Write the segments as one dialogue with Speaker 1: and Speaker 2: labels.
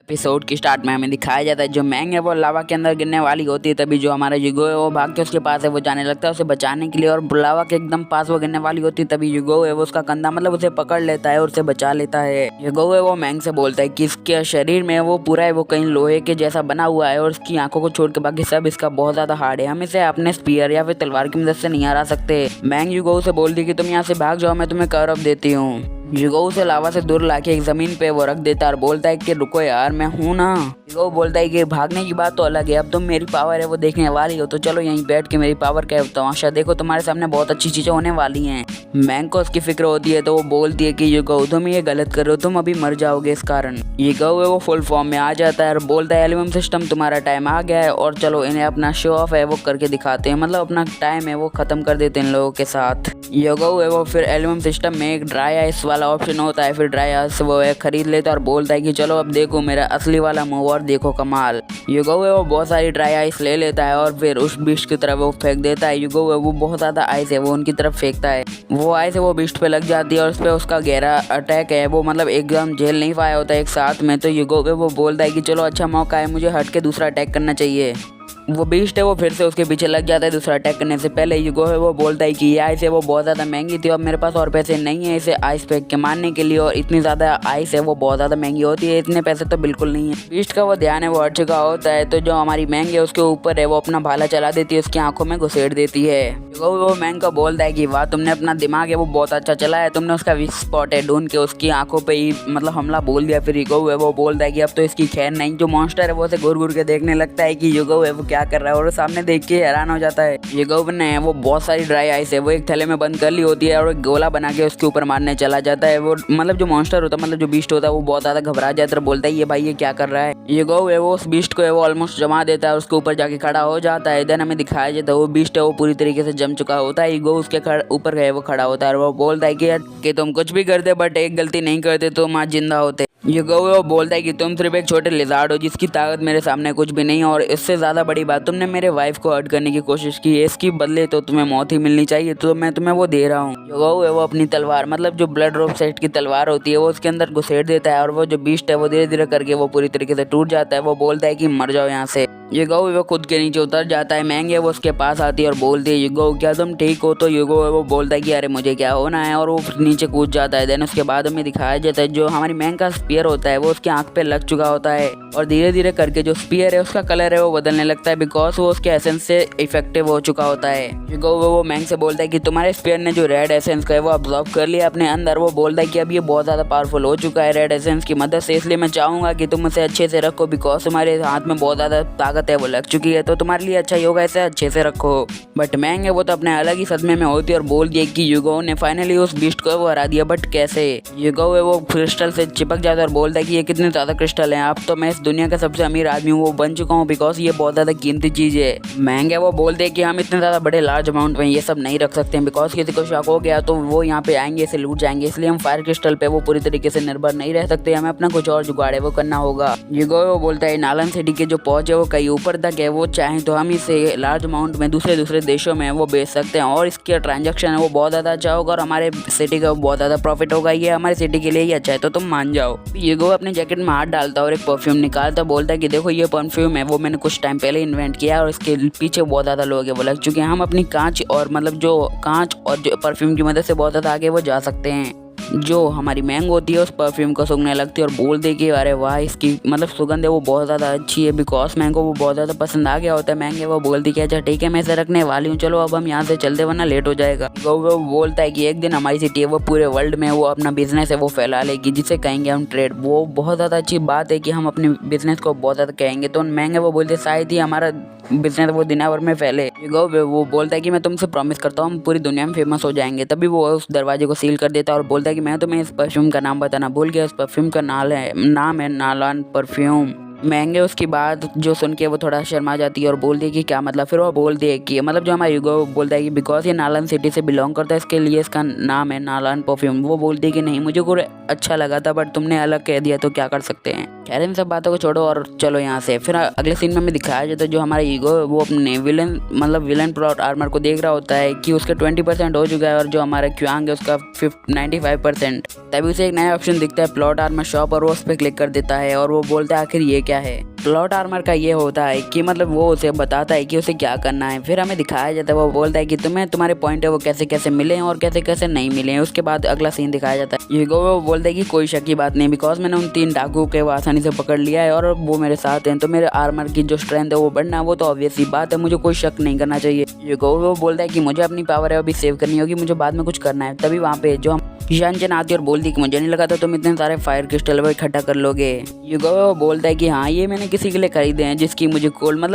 Speaker 1: Episode की start में हमें दिखाया जाता है जो मैंग है वो लावा के अंदर गिरने वाली होती है। तभी जो हमारा युगो है वो भाग के उसके पास है, वो जाने लगता है उसे बचाने के लिए और लावा के एकदम पास वो गिरने वाली होती है। तभी युगो है वो उसका कंधा मतलब उसे पकड़ लेता है और उसे बचा लेता है। युगो है वो मैंग से बोलता है कि इसके शरीर में वो पूरा है वो कहीं लोहे के जैसा बना हुआ है और उसकी आंखों को छोड़ के बाकी सब इसका बहुत ज्यादा हार्ड है। हम इसे अपने स्पीयर या फिर तलवार की मदद से नहीं हरा सकते। मैंग युगो से बोलती है कि तुम यहाँ से भाग जाओ, मैं तुम्हें कवर अप देती हूँ। युगो उसे लावा से दूर लाके एक जमीन पे वो रख देता है और बोलता है कि रुको यार, मैं हूँ ना। युगो बोलता है कि भागने की बात तो अलग है, अब तुम मेरी पावर है वो देखने वाली हो तो चलो यहीं बैठ के मेरी पावर का तमाशा देखो, तुम्हारे सामने बहुत अच्छी चीजें होने वाली हैं। मैंग को उसकी फिक्र होती है तो वो बोलती है कि युगो तुम ये गलत कर रहे हो, तुम अभी मर जाओगे इस कारण। युगो है वो फुल फॉर्म में आ जाता है और बोलता है एलिमम सिस्टम तुम्हारा टाइम आ गया है और चलो इन्हें अपना शो ऑफ है वो करके दिखाते हैं, मतलब अपना टाइम है वो खत्म कर देते हैं इन लोगों के साथ। युगो है वो फिर एलिमम सिस्टम में एक ड्राई आइस वाला ऑप्शन होता है, फिर ड्राई आइस वो है खरीद लेता है और बोलता है कि चलो अब देखो मेरा असली वाला मूव और देखो कमाल। युगो है वो बहुत सारी ड्राई आइस ले लेता है और फिर उस बिस्ट की तरफ वो फेंक देता है। युगो है वो बहुत ज्यादा आइस है वो उनकी तरफ फेंकता है, वो आइस है वो बिस्ट पे लग जाती है और उस पर उसका गहरा अटैक है वो मतलब एकदम झेल नहीं पाया होता एक साथ में। तो युगो है वो बोलता है कि चलो अच्छा मौका है, मुझे हट के दूसरा अटैक करना चाहिए। वो बीस्ट है वो फिर से उसके पीछे लग जाता है दूसरा अटैक करने से पहले। युगो है वो बोलता है कि ये आइस है वो बहुत ज़्यादा महंगी थी, अब मेरे पास और पैसे नहीं है इसे आइस फेंक के मारने के लिए, और इतनी ज़्यादा आइस है वो बहुत ज़्यादा महंगी होती है, इतने पैसे तो बिल्कुल नहीं है। बीस्ट का वो ध्यान है वो हट चुका होता है तो जो हमारी मैंग है उसके ऊपर है वो अपना भाला चला देती है, उसकी आंखों में घुसेड़ देती है। युगो वो मैंग को बोलता है कि वाह तुमने अपना दिमाग है वो बहुत अच्छा चला है, तुमने उसका वीक स्पॉट है ढूंढ के उसकी आंखों पे ही मतलब हमला बोल दिया। फिर युगो है वो बोलता है कि अब तो इसकी खैर नहीं। जो मॉन्स्टर है वो उसे घूर घूर के देखने लगता है कि युगो है वो क्या कर रहा है और सामने देख के हैरान हो जाता है। युगो ने वो बहुत सारी ड्राई आइस है वो एक थैले में बंद कर ली होती है और एक गोला बना के उसके ऊपर मारने चला जाता है। वो मतलब जो मॉन्स्टर होता है मतलब जो बीस्ट होता है वो बहुत ज्यादा घबरा जाता है, बोलता है ये भाई ये क्या कर रहा है। युगो है वो उस बीस्ट को है वो ऑलमोस्ट जमा देता है, उसके ऊपर जाके खड़ा हो जाता है। देन हमें दिखाया जाता है वो बीस्ट है वो पूरी तरीके से जम चुका होता है। युगो उसके ऊपर है वो खड़ा होता है और वो बोलता है कि तुम कुछ भी करते बट एक गलती नहीं करते तो आज जिंदा होते। युगो वो बोलता है कि तुम सिर्फ एक छोटे लिजार्ड हो जिसकी ताकत मेरे सामने कुछ भी नहीं, और इससे ज़्यादा बड़ी बात तुमने मेरे वाइफ को हर्ट करने की कोशिश की है, इसकी बदले तो तुम्हें मौत ही मिलनी चाहिए, तो मैं तुम्हें वो दे रहा हूँ। युगो है वो अपनी तलवार मतलब जो ब्लड रोप सेट की तलवार होती है वो उसके अंदर घुसेड़ देता है और वो जो बीस्ट है वो धीरे धीरे करके वो पूरी तरीके से टूट जाता है। वो बोलता है कि मर जाओ यहाँ से। युगो वो खुद के नीचे उतर जाता है। मैंग है वो उसके पास आती है और बोलती है युगो क्या तुम ठीक हो? तो युगो है वो बोलता है कि अरे मुझे क्या होना है, और वो नीचे कूद जाता है। देन उसके बाद हमें दिखाया जाता है जो हमारी मैंग का स्पीयर होता है वो उसके आंख पे लग चुका होता है और धीरे धीरे करके जो स्पीयर है उसका कलर है वो बदलने लगता है बिकॉज वो उसके एसेंस से इफेक्टिव हो चुका होता है। युगो वो मैंग से बोलता है कि तुम्हारे स्पीयर ने जो रेड एसेंस का है वो अब्जॉर्ब कर लिया अपने अंदर। वो बोलता है कि अब ये बहुत ज्यादा पावरफुल हो चुका है रेड एसेंस की मदद से, इसलिए मैं चाहूंगा कि तुम उसे अच्छे से रखो बिकॉज तुम्हारे हाथ में बहुत ज्यादा ताकत है वो लग चुकी है, तो तुम्हारे लिए अच्छा ही होगा इसे अच्छे से रखो। बट मैंग है वो तो अपने अलग ही सदमे में होती है और बोल दिया कि युगो ने फाइनली उस बीस्ट को वो हरा दिया। बट कैसे? युगो है वो क्रिस्टल से चिपक जाता है और बोलता है कि ये कितने ज्यादा क्रिस्टल हैं, अब तो मैं इस दुनिया का सबसे अमीर आदमी हूँ वो बन चुका हूँ बिकॉज ये बहुत ज्यादा कीमती चीज है। मैंग है वो बोलते हैं कि हम इतने ज्यादा बड़े लार्ज अमाउंट में ये सब नहीं रख सकते हैं बिकॉज किसी को शॉक हो गया तो वो यहाँ पे आएंगे इसे लूट जाएंगे, इसलिए हम फायर क्रिस्टल पे वो पूरी तरीके से निर्भर नहीं रह सकते, हमें अपना कुछ और जुगाड़ है वो करना होगा। युगो वो बोलता है नालन सिटी के जो पहुंच है वो कहीं ऊपर तक है, वो चाहे तो हम इसे लार्ज अमाउंट में दूसरे देशों में वो बेच सकते हैं और इसका ट्रांजैक्शन है वो बहुत ज़्यादा अच्छा होगा और हमारे सिटी का बहुत ज़्यादा प्रॉफिट होगा, ये हमारी सिटी के लिए ही अच्छा है तो तुम मान जाओ। युगो अपने जैकेट में हाथ डालता है और एक परफ्यूम निकालता, बोलता है कि देखो ये परफ्यूम है वो मैंने कुछ टाइम पहले इन्वेंट किया और इसके पीछे बहुत ज़्यादा लोग हैं वो लग चुके हैं, हम अपनी कांच और मतलब जो कांच और जो परफ्यूम की मदद से बहुत ज़्यादा आगे वो जा सकते हैं। जो हमारी मैंग होती है उस परफ्यूम को सूंघने लगती है और बोल दे कि अरे वाह इसकी मतलब सुगंध है वो बहुत ज़्यादा अच्छी है बिकॉज मैंग को वो बहुत ज़्यादा पसंद आ गया होता है। मैंग है वो बोलती कि अच्छा ठीक है मैं इसे रखने वाली हूँ, चलो अब हम यहाँ से चलते वरना लेट हो जाएगा। वो बोलता है कि एक दिन हमारी सिटी है वो पूरे वर्ल्ड में वो अपना बिजनेस है वो फैला लेगी जिसे कहेंगे हम ट्रेड, वो बहुत ज़्यादा अच्छी बात है कि हम अपने बिजनेस को बहुत ज़्यादा कहेंगे। तो मैंग है वो बोलते शायद ही हमारा बिजनेस वो दुनिया भर में फैले। वो बोलता है कि मैं तुमसे प्रॉमिस करता हूँ हम पूरी दुनिया में फेमस हो जाएंगे। तभी वो उस दरवाजे को सील कर देता है और बोलता है कि मैं तुम्हें इस परफ्यूम का नाम बताना भूल गया, उस परफ्यूम का नाम है नालन परफ्यूम। महंगे उसकी बात जो सुन के वो थोड़ा शर्मा जाती है और बोलती है कि क्या मतलब? फिर वो बोलती है कि मतलब जो हमारा युगो बोलता है कि बिकॉज ये नालन सिटी से बिलोंग करता है इसके लिए इसका नाम है नालन परफ्यूम। वो बोलती है कि नहीं मुझे कुछ अच्छा लगा था बट तुमने अलग कह दिया तो क्या कर सकते हैं। खैर इन सब बातों को छोड़ो और चलो यहाँ से। फिर अगले सीन में हमें दिखाया जाता है जो हमारा ईगो है वो अपने विलन प्लॉट आर्मर को देख रहा होता है कि उसका 20% हो चुका है और जो हमारा क्वांग है उसका 95%। तभी उसे एक नया ऑप्शन दिखता है प्लॉट आर्मर शॉप और वो उस पर क्लिक कर देता है और वो बोलता है आखिर ये क्या है। प्लॉट आर्मर का ये होता है कि मतलब वो उसे बताता है कि उसे क्या करना है। फिर हमें दिखाया जाता है वो बोलता है कि तुम्हें तुम्हारे पॉइंट है वो कैसे कैसे मिले और कैसे कैसे नहीं मिले। उसके बाद अगला सीन दिखाया जाता है ईगो वो बोलता है कि कोई शक की बात नहीं, बिकॉज मैंने उन 3 डाकू के वो आसानी से पकड़ लिया है और वो मेरे साथ हैं, तो मेरे आर्मर की जो स्ट्रेंथ है वो बढ़ना वो तो ऑब्वियस सी बात है, मुझे कोई शक नहीं करना चाहिए। ईगो वो बोलता है कि मुझे अपनी पावर है अभी सेव करनी होगी, मुझे बाद में कुछ करना है। तभी वहाँ पे जो यानचेन आती है और बोलती है कि मुझे नहीं लगा था तुम इतने सारे फायर क्रिस्टल वो इकट्ठा कर लोगे। ईगो बोलता है कि हाँ ये मैंने किसी के लिए खरीदे हैं जिसकी मुझे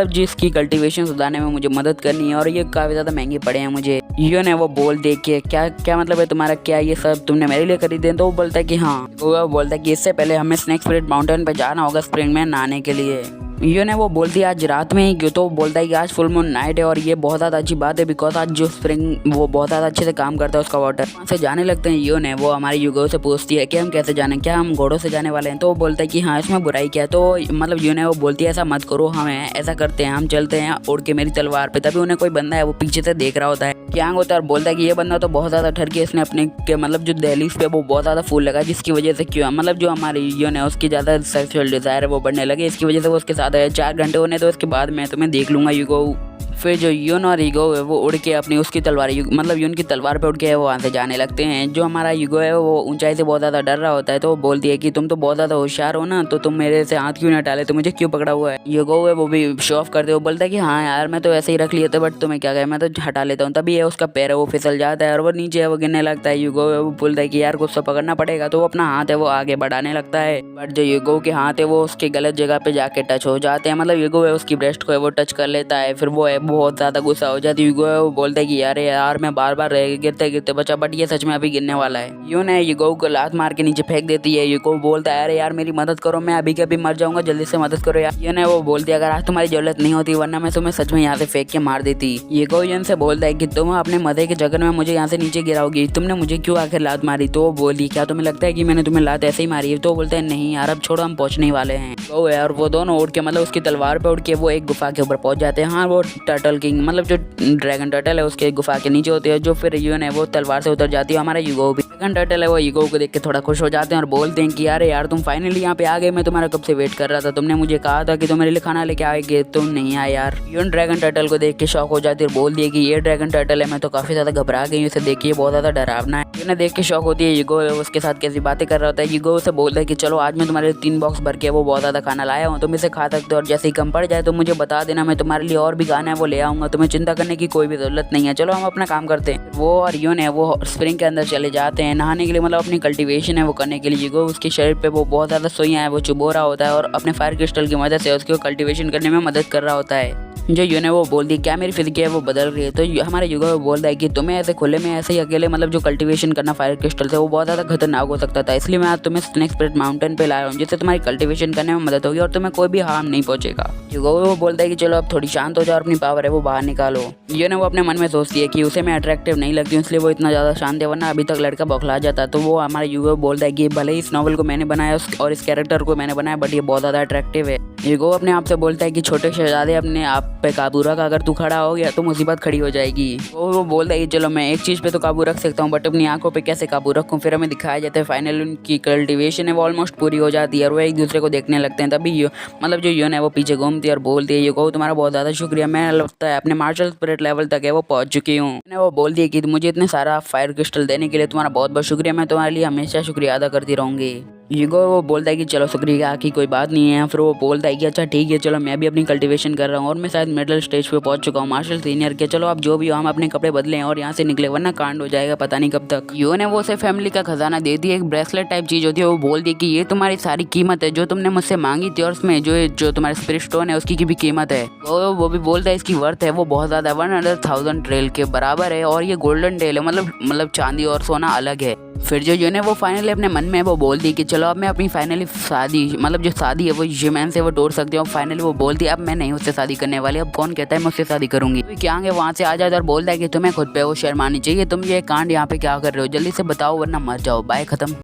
Speaker 1: जिसकी कल्टीवेशन सुधारने में मुझे मदद करनी है और ये काफ़ी ज़्यादा महंगे पड़े हैं मुझे। यो ने वो बोल दे के क्या मतलब है तुम्हारा, क्या ये सब तुमने मेरे लिए खरीदे हैं? तो वो बोलता है कि हाँ। वो बोलता है कि इससे पहले हमें स्नेक स्पिरिट माउंटेन पे जाना होगा स्प्रिंग में नहाने के लिए। यो ने वो बोलती है आज रात में ही क्यों, तो बोलता है कि आज फुल मून नाइट है और ये बहुत ज़्यादा अच्छी बात है बिकॉज आज जो स्प्रिंग वो बहुत ज़्यादा अच्छे से काम करता है उसका वाटर। वहाँ से जाने लगते हैं। यो ने वो हमारे युगो से पूछती है कि हम कैसे जाने, क्या हम घोड़ों से जाने वाले हैं? तो वो बोलता है कि हाँ इसमें बुराई क्या है। तो मतलब यो ने वो बोलती है ऐसा मत करो, हमें ऐसा करते हैं हम चलते हैं उड़ के मेरी तलवार पे। तभी उन्हें कोई बंदा है वो पीछे से देख रहा होता है, क्यांग होता है और बोलता है कि ये बंदा तो बहुत ज़्यादा ठर के इसने अपने के जो दहलीज पे वो बहुत ज़्यादा फूल लगा जिसकी वजह से क्यों जो हमारी यो ने उसकी ज़्यादा सेक्सुअल डिज़ायर है वो बढ़ने लगे, इसकी वजह से वो उसके साथ है। 4 घंटे होने तो इसके बाद मैं तुम्हें देख लूँगा यूगो। फिर जो यून और ईगो है वो उड़ के अपनी उसकी तलवार यून की तलवार पे उड़ के वो वहाँ से जाने लगते हैं। जो हमारा ईगो है वो ऊंचाई से बहुत ज़्यादा डर रहा होता है, तो वो बोलती है कि तुम तो बहुत ज़्यादा होशियार हो ना, तो तुम मेरे से हाथ क्यों ना डाले, तो मुझे क्यों पकड़ा हुआ है। ईगो है वो भी शो ऑफ करते हुए बोलता है कि हाँ यार मैं तो ऐसे ही रख लिया था बट तुम्हें क्या कहे, मैं तो हटा लेता हूँ। तभी है उसका पैर है वो फिसल जाता है और वो नीचे है वो गिरने लगता है। ईगो है वो बोलता है कि यार कुछ तो पकड़ना पड़ेगा, तो वो अपना हाथ है वो आगे बढ़ाने लगता है बट जो ईगो के हाथ है वो उसके गलत जगह पे जाके टच हो जाते हैं। मतलब ईगो है उसकी ब्रेस्ट को है वो टच कर लेता है। फिर वो है बहुत ज़्यादा गुस्सा हो जाती है। ईगो है वो बोलता है कि यार मैं बार बार गिरते गिरते बचा बट ये सच में अभी गिरने वाला है। यून है ईगो को लात मार के नीचे फेंक देती है। ईगो बोलता है अरे यार मेरी मदद करो, मैं अभी के अभी मर जाऊंगा, जल्दी से मदद करो यार। यून है वो बोलती है अगर आज तुम्हारी जरूरत नहीं होती वरना मैं तुम्हें सच में यहाँ से फेंक के मार देती। ईगो यून से बोलता है कि तुम अपने मजे के चक्कर में मुझे यहाँ से नीचे गिराओगी, तुमने मुझे क्यों आखिर लात मारी? तो वो बोली क्या तुम्हें लगता है कि मैंने तुम्हें लात ऐसे ही मारी है? तो बोलते हैं नहीं यार अब छोड़ो हम पहुंचने वाले हैं। वो यार वो दोनों उड़ के उसकी तलवार पे उड़ के वो एक गुफा के ऊपर पहुंच जाते हैं। हाँ वो टर्टल किंग जो ड्रैगन टर्टल है उसके गुफा के नीचे होती है। जो फिर यून है वो तलवार से उतर जाती है। हमारा ईगो भी ड्रैगन टर्टल है वो ईगो को देख के थोड़ा खुश हो जाते हैं और बोलते हैं कि अरे यार तुम फाइनली यहाँ पे आ गए, मैं तुम्हारा कब से वेट कर रहा था, तुमने मुझे कहा था कि तुम मेरे लिए खाना लेके आएंगे, तुम नहीं आए यार। यून ड्रैगन टर्टल को देख के शॉक हो जाती है और बोल दिए कि ये ड्रैगन टर्टल है, मैं तो काफी ज्यादा घबरा गई हूँ, इसे देखिए बहुत ज्यादा डरावना है। यून देख के शॉक होती है। ईगो उसके साथ कैसी बातें कर रहा होता है। ईगो उसे बोलता है कि चलो आज मैं तुम्हारे 3 बॉक्स भर के वो बहुत ज्यादा खाना लाया हूँ, तुम इसे खा सकते हो और जैसे ही कम पड़ जाए तो मुझे बता देना, मैं तुम्हारे लिए और भी खाना है वो ले आऊंगा, तुम्हें चिंता करने की कोई भी जरूरत नहीं है, चलो हम अपना काम करते हैं। वो और यून है वो स्प्रिंग के अंदर चले जाते हैं नहाने के लिए, अपनी कल्टीवेशन है वो करने के लिए। ईगो उसके शरीर पे वो बहुत ज़्यादा सुइयां है वो चुभो रहा होता है और अपने फायर क्रिस्टल की मदद से उसको कल्टीवेशन करने में मदद कर रहा होता है। जो यून है वो बोलती है क्या मेरी फिजिक है वो बदल रही है? तो हमारा यूगो बोलता है कि तुम्हें ऐसे खुले में ऐसे ही अकेले जो कल्टीवेशन करना फायर क्रिस्टल से वो बहुत ज़्यादा खतरनाक हो सकता था, इसलिए मैं आज तुम्हें स्नेक स्पिरिट माउंटेन पे लाया हूँ जिससे तुम्हारी कल्टीवेशन करने में मदद होगी और तुम्हें कोई भी हार्म नहीं पहुंचेगा। यूगो वो बोलता है कि चलो अब थोड़ी शांत हो जाओ और अपनी पावर है वो बाहर निकालो। यून वो अपने मन में सोचती है कि उसे मैं अट्रैक्टिव नहीं लगती हूँ इसलिए वो इतना ज़्यादा शांत है, वरना अभी तक लड़का बौखला जाता। तो वो हमारा यूगो बोलता है कि भले ही इस नॉवल को मैंने बनाया और इस कैरेक्टर को मैंने बनाया बट ये बहुत ज़्यादा अट्रैक्टिव है। ईगो अपने आप से बोलता है कि छोटे शहजादे अपने आप पे काबू रख, अगर तू खड़ा हो गया तो मुसीबत खड़ी हो जाएगी। वो बोलता है कि चलो मैं एक चीज़ पे तो काबू रख सकता हूँ बट अपनी आंखों पे कैसे काबू रखूँ। फिर हमें दिखाया जाता है फाइनल उनकी कल्टीवेशन है वो ऑलमोस्ट पूरी हो जाती है और वो एक दूसरे को देखने लगते हैं। तभी जो यून है वो पीछे घूमती है और बोलती है ईगो तुम्हारा बहुत ज़्यादा शुक्रिया, मैं लगता है अपने मार्शल स्पिरिट लेवल तक है वो पहुँच चुकी हूँ। वो बोलती है कि मुझे इतने सारा फायर क्रिस्टल देने के लिए तुम्हारा बहुत बहुत शुक्रिया, मैं तुम्हारे लिए हमेशा शुक्रिया अदा करती रहूँगी। ईगो वो बोलता है कि चलो शुक्रिया की कोई बात नहीं है। फिर वो बोलता है कि अच्छा ठीक है चलो मैं भी अपनी कल्टीवेशन कर रहा हूँ और मैं शायद मिडिल स्टेज पे पहुंच चुका हूँ मार्शल सीनियर के, चलो आप जो भी हो हम अपने कपड़े बदलें और यहाँ से निकले वरना कांड हो जाएगा पता नहीं कब तक। यून ने वो उसे फैमिली का खजाना दे दिया, एक ब्रेसलेट टाइप चीज़ होती है। वो बोलती है कि ये तुम्हारी सारी कीमत है जो तुमने मुझसे मांगी थी और उसमें जो तुम्हारे स्पिरिट स्टोन है उसकी भी कीमत है। वो भी बोलता है इसकी वर्थ है वो बहुत ज़्यादा 100,000 ट्रेल के बराबर है और ये गोल्डन टेल है मतलब चांदी और सोना अलग है। फिर जो यून है वो फाइनली अपने मन में वो बोलती है कि चलो अब मैं अपनी फाइनली शादी जो शादी है वो जिमैन से वो तोड़ सकती हूँ। फाइनली वो बोलती है अब मैं नहीं उससे शादी करने वाली, अब कौन कहता है मैं उससे शादी करूंगी। तो क्या आगे वहाँ से आ जाता है और बोलता है कि तुम्हें खुद पे वो शर्मानी चाहिए, तुम ये कांड यहाँ पे क्या कर रहे हो, जल्दी से बताओ वरना मर जाओ, बाय खत्म।